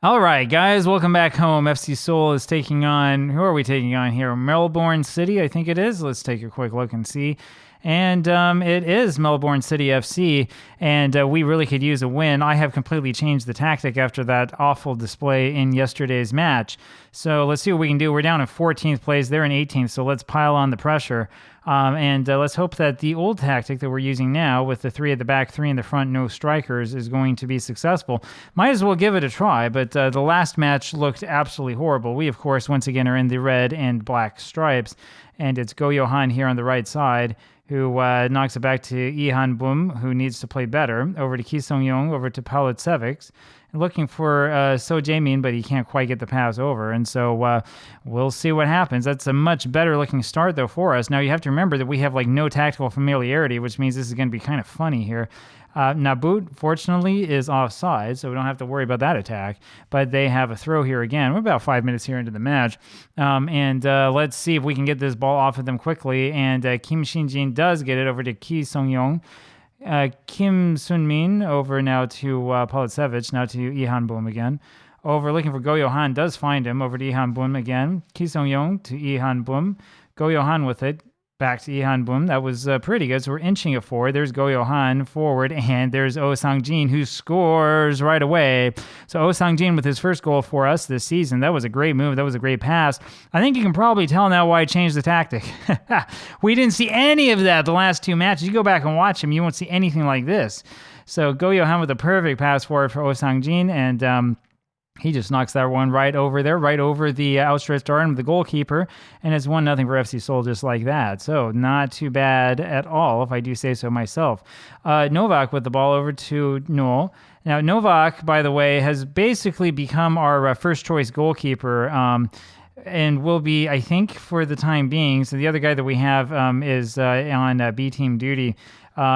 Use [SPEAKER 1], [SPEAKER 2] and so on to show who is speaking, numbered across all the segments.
[SPEAKER 1] All right, guys, welcome back home. FC Seoul is taking on, who are we taking on here? Melbourne City, I think it is. Let's take a quick look and see. And it is Melbourne City FC, and we really could use a win. I have completely changed the tactic after that awful display in yesterday's match. So let's see what we can do. We're down in 14th place. They're in 18th, so let's pile on the pressure. And let's hope that the old tactic that we're using now with the 3 at the back, 3 in the front, no strikers is going to be successful. Might as well give it a try, but the last match looked absolutely horrible. We, of course, once again are in the red and black stripes, and it's Go Johan here on the right side who knocks it back to Ihan Bum, who needs to play better, over to Ki Sung-yong, over to Palitsevic, looking for So Jae-min, but he can't quite get the pass over, and so we'll see what happens. That's a much better looking start, though, for us. Now, you have to remember that we have like no tactical familiarity, which means this is going to be kind of funny here. Nabut, fortunately, is offside, so we don't have to worry about that attack, but they have a throw here again. We're about 5 minutes here into the match, and let's see if we can get this ball off of them quickly, and Kim Shin-jin does get it over to Ki Sung-yong. Kim Sun-min over now to Palitsevic, now to Ihan Bum again. Over looking for Go Johan, does find him, over to Ihan Bum again. Ki Sung-yong to Ihan Bum. Go Johan with it. Back to Ihan Bum. That was pretty good. So we're inching it forward. There's Go Johan forward, and there's Oh Sang-jin who scores right away. So Oh Sang-jin with his first goal for us this season. That was a great move. That was a great pass. I think you can probably tell now why I changed the tactic. We didn't see any of that the last 2 matches. You go back and watch them, you won't see anything like this. So Go Johan with a perfect pass forward for Oh Sang-jin, and he just knocks that one right over there, right over the outstretched arm of the goalkeeper, and it's 1-0 for FC Seoul just like that. So not too bad at all, if I do say so myself. Novak with the ball over to Noel. Now, Novak, by the way, has basically become our first-choice goalkeeper, and will be, I think, for the time being. So the other guy that we have is on B-team duty.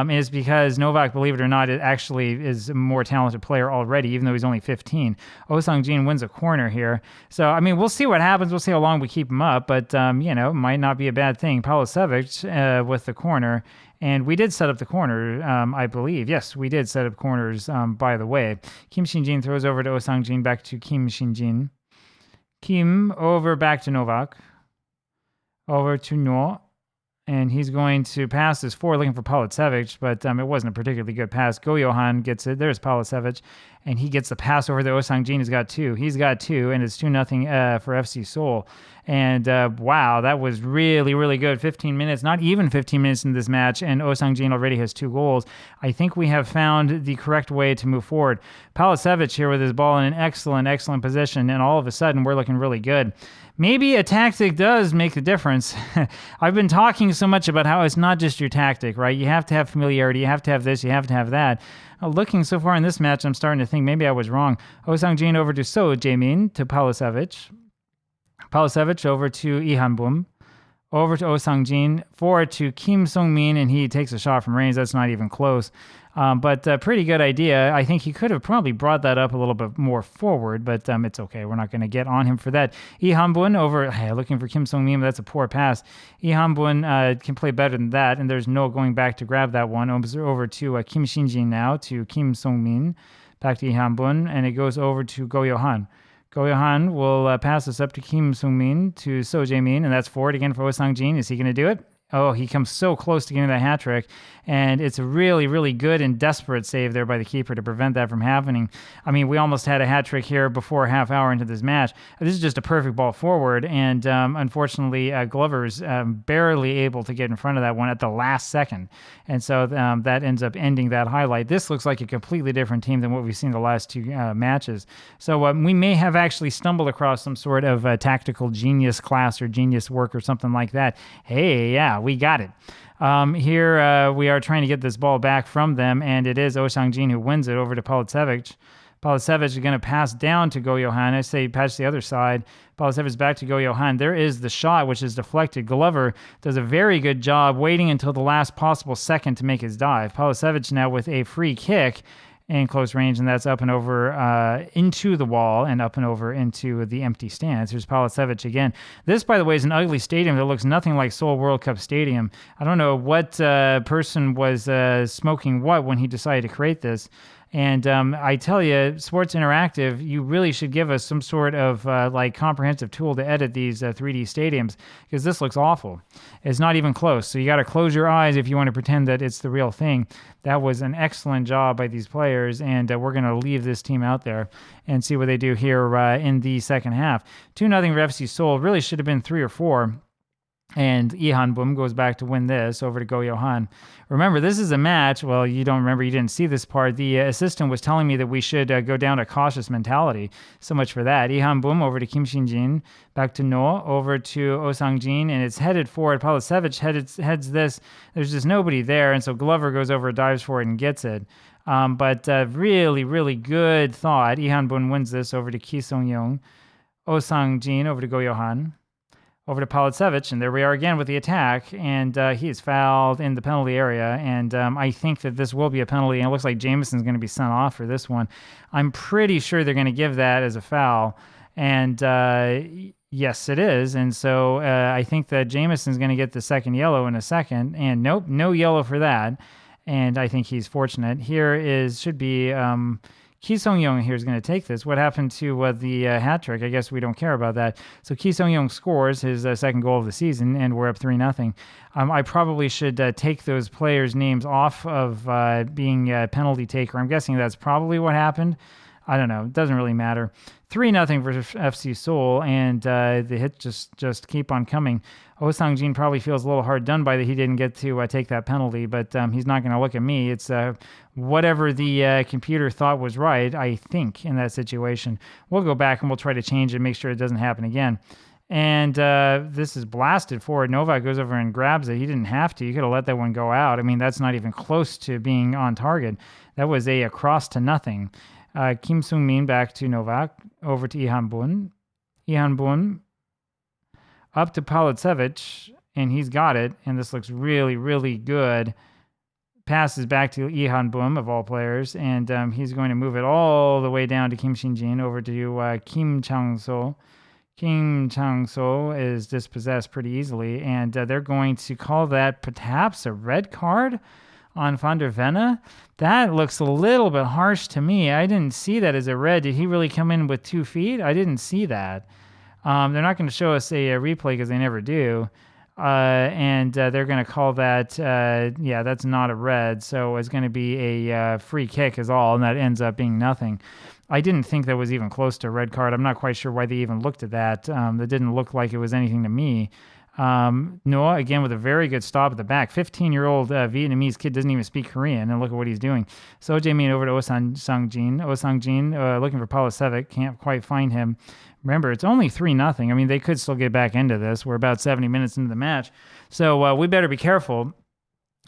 [SPEAKER 1] Is because Novak, believe it or not, it actually is a more talented player already, even though he's only 15. Oh Sang-jin wins a corner here. So, I mean, we'll see what happens. We'll see how long we keep him up, but, might not be a bad thing. Palitsevic with the corner, and we did set up the corner, I believe. Yes, we did set up corners, by the way. Kim Shin-jin throws over to Oh Sang-jin, back to Kim Shin-jin. Kim over back to Novak. Over to No. And he's going to pass this forward, looking for Palitsevic, but it wasn't a particularly good pass. Go Johan gets it. There's Palitsevic, and he gets the pass over there. Oh Sang-jin has got 2. He's got 2, and it's 2-0 for FC Seoul. And wow, that was really, really good. 15 minutes, not even 15 minutes in this match, and Oh Sang-jin already has 2 goals. I think we have found the correct way to move forward. Palitsevic here with his ball in an excellent, excellent position, and all of a sudden we're looking really good. Maybe a tactic does make a difference. I've been talking so much about how it's not just your tactic, right? You have to have familiarity. You have to have this. You have to have that. Looking so far in this match, I'm starting to think maybe I was wrong. Oh Sang-jin over to So Jae-min to Palitsevic. Palitsevic over to Ihan Bum. Over to Oh Sang-jin. Forward to Kim Sung-min, and he takes a shot from range. That's not even close. But pretty good idea. I think he could have probably brought that up a little bit more forward, but it's okay. We're not going to get on him for that. Ihan Bun over, looking for Kim Sung-min, but that's a poor pass. Ihan Bun can play better than that, and there's no going back to grab that one. Over to Kim Shin-jin now, to Kim Sung-min, back to Ihan Bun, and it goes over to Go Johan. Go Johan will pass this up to Kim Sung-min, to So Jae-min, and that's forward again for Oh Sang-jin. Is he going to do it? Oh, he comes so close to getting that hat trick, and it's a really, really good and desperate save there by the keeper to prevent that from happening. I mean, we almost had a hat trick here before a half hour into this match. This is just a perfect ball forward, and unfortunately, Glover's barely able to get in front of that one at the last second, and so that ends up ending that highlight. This looks like a completely different team than what we've seen the last 2 matches. So we may have actually stumbled across some sort of tactical genius class or genius work or something like that. Hey, yeah, we got it. Here we are trying to get this ball back from them, and it is Oh Sang-jin who wins it over to Palitsevic. Palitsevic is going to pass down to Go Johan. I say patch the other side. Palitsevic back to Go Johan. There is the shot, which is deflected. Glover does a very good job waiting until the last possible second to make his dive. Palitsevic now with a free kick in close range, and that's up and over into the wall and up and over into the empty stands. Here's Palitsevic again. This, by the way, is an ugly stadium that looks nothing like Seoul World Cup Stadium. I don't know what person was smoking what when he decided to create this. And I tell you, Sports Interactive, you really should give us some sort of like comprehensive tool to edit these 3D stadiums, because this looks awful. It's not even close. So you got to close your eyes if you want to pretend that it's the real thing. That was an excellent job by these players, and we're going to leave this team out there and see what they do here in the second half. 2-0 for FC Seoul. Really should have been 3 or 4. And Ihan Bum goes back to win this over to Go Johan. Remember, this is a match. Well, you don't remember. You didn't see this part. The assistant was telling me that we should go down a cautious mentality. So much for that. Ihan Bum over to Kim Shin-jin. Back to No. Over to Oh Sang-jin. And it's headed forward. Palasevich heads this. There's just nobody there. And so Glover goes over, dives for it, and gets it. But really, really good thought. Ihan Bum wins this over to Ki Sung-young. Oh Sang-jin over to Go Johan. Over to Palasevich, and there we are again with the attack, and he is fouled in the penalty area, and I think that this will be a penalty, and it looks like Jameson's going to be sent off for this one. I'm pretty sure they're going to give that as a foul, and yes, it is, and so I think that Jameson's going to get the second yellow in a second, and nope, no yellow for that, and I think he's fortunate. Here should be... Ki Sung-young here is going to take this. What happened to the hat trick? I guess we don't care about that. So Ki Sung-young scores his second goal of the season, and we're up 3-0. I probably should take those players' names off of being a penalty taker. I'm guessing that's probably what happened. I don't know. It doesn't really matter. 3-0 for FC Seoul, and the hits just keep on coming. Oh Sang-jin probably feels a little hard done by that he didn't get to take that penalty, but he's not going to look at me. It's whatever the computer thought was right, I think, in that situation. We'll go back and we'll try to change it, make sure it doesn't happen again. And this is blasted forward. Novak goes over and grabs it. He didn't have to. You could have let that one go out. I mean, that's not even close to being on target. That was a cross to nothing. Kim Sung-min back to Novak, over to Ihan Bun. Ihan Bun up to Palasevich, and he's got it, and this looks really, really good. Passes back to Ihan Bum, of all players, and he's going to move it all the way down to Kim Shin-jin, over to Kim Chang-so. Kim Chang-so is dispossessed pretty easily, and they're going to call that perhaps a red card on Van der Venne. That looks a little bit harsh to me. I didn't see that as a red. Did he really come in with 2 feet? I didn't see that. They're not going to show us a replay because they never do. And they're going to call that, that's not a red. So it's going to be a free kick is all, and that ends up being nothing. I didn't think that was even close to a red card. I'm not quite sure why they even looked at that. That didn't look like it was anything to me. Noah, again, with a very good stop at the back. 15-year-old Vietnamese kid doesn't even speak Korean, and look at what he's doing. So Jae-min over to Oh Sang-jin. Oh Sang-jin looking for Palasevich. Can't quite find him. Remember, it's only 3-0. I mean, they could still get back into this. We're about 70 minutes into the match. So we better be careful.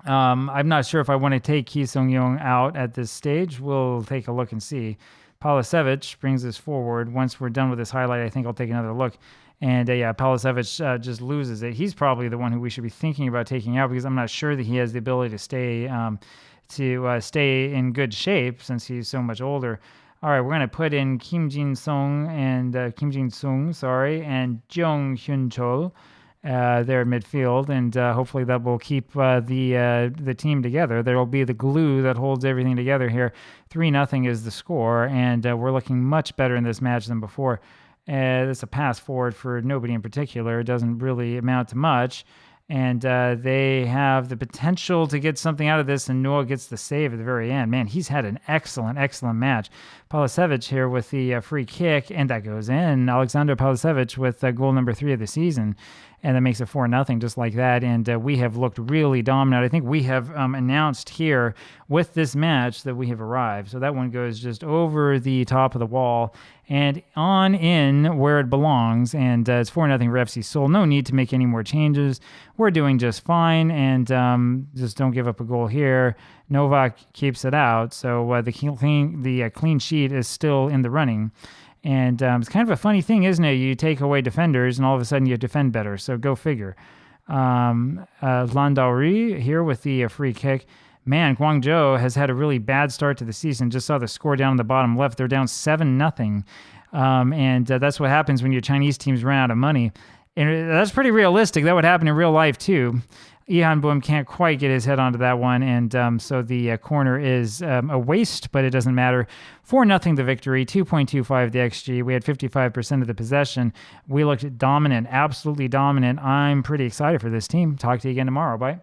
[SPEAKER 1] I'm not sure if I want to take Ki Sung-young out at this stage. We'll take a look and see. Palasevich brings this forward. Once we're done with this highlight, I think I'll take another look. And Palasevich just loses it. He's probably the one who we should be thinking about taking out, because I'm not sure that he has the ability to stay in good shape since he's so much older. All right, we're going to put in Kim Jin-sung and Jung Hyun-chol there at midfield, and hopefully that will keep the team together. There will be the glue that holds everything together here. 3-0 is the score, and we're looking much better in this match than before. It's a pass forward for nobody in particular. It doesn't really amount to much. And they have the potential to get something out of this, and Noah gets the save at the very end. Man, he's had an excellent, excellent match. Palasevich here with the free kick, and that goes in. Alexander Palasevich with goal number 3 of the season, and that makes it 4-0 just like that. And we have looked really dominant. I think we have announced here with this match that we have arrived. So that one goes just over the top of the wall and on in where it belongs. And it's 4-0 for FC Seoul. No need to make any more changes. We're doing just fine, and just don't give up a goal here. Novak keeps it out, so the clean sheet is still in the running. And it's kind of a funny thing, isn't it? You take away defenders, and all of a sudden you defend better, so go figure. Landauri here with the free kick. Man, Guangzhou has had a really bad start to the season. Just saw the score down in the bottom left. They're down 7-0. And that's what happens when your Chinese teams run out of money. And that's pretty realistic. That would happen in real life too. Ihan Boom can't quite get his head onto that one, and so the corner is a waste, but it doesn't matter. 4-0 the victory, 2.25 the XG. We had 55% of the possession. We looked dominant, absolutely dominant. I'm pretty excited for this team. Talk to you again tomorrow. Bye.